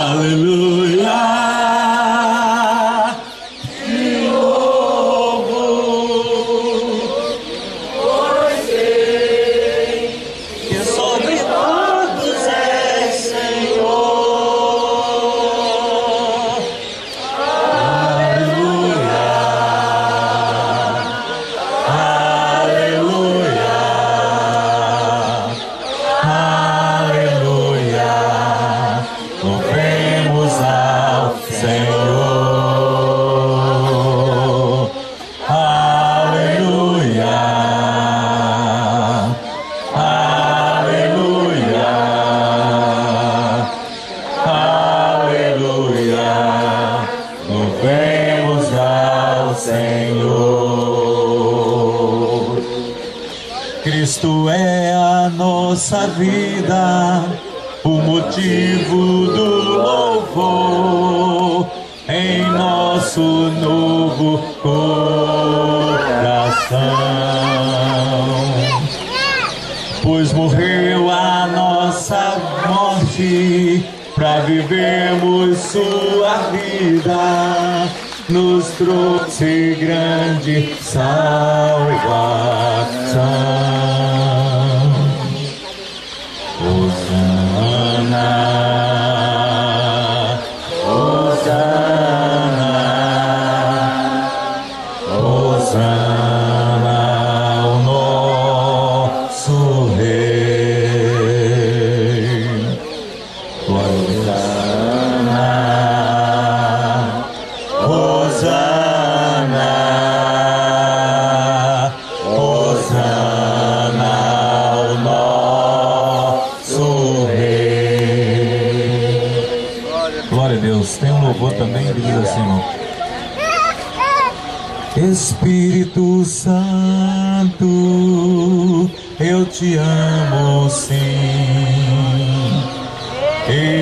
Aleluia. Cristo é a nossa vida, o motivo do louvor em nosso novo coração. Pois morreu a nossa morte para vivermos sua vida, nos trouxe grande salvação. Hosana, Hosana, Hosana, o nosso Rei. Hosana, Hosana, Hosana, o nosso Rei. Glória a Deus. Tem um louvor também que diz assim, irmão. Espírito Santo, eu te amo sim.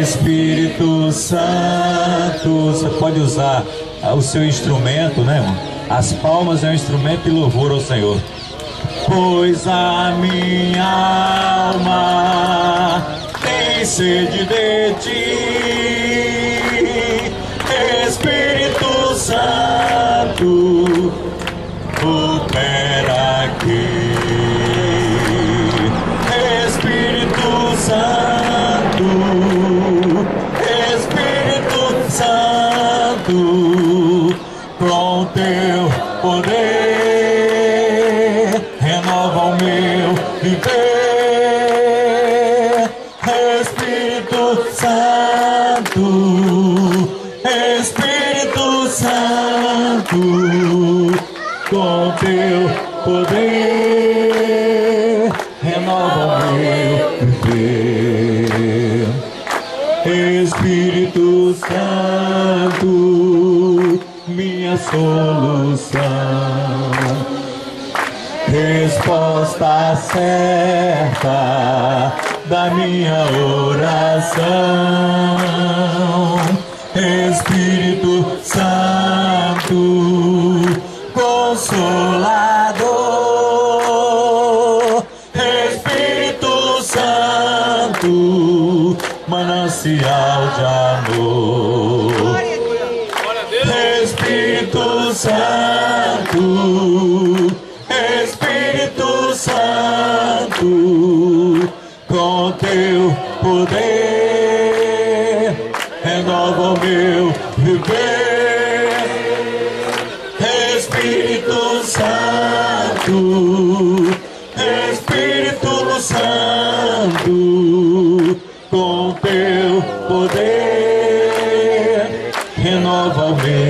Espírito Santo, você pode usar o seu instrumento, né, irmão? As palmas é um instrumento de louvor ao Senhor. Pois a minha alma tem sede de ti, Espírito Santo, opera aqui. Espírito Santo, Espírito Santo, com teu poder renova o meu viver. Espírito Santo, Espírito Santo, com teu poder renova o meu viver. Espírito Santo, minha solução, resposta certa da minha oração. Espírito Santo, Consolador. Espírito Santo, manancial de amor. Espírito Santo, Espírito Santo, com teu poder renova o meu viver. Espírito Santo, Espírito Santo, com teu poder renova o meu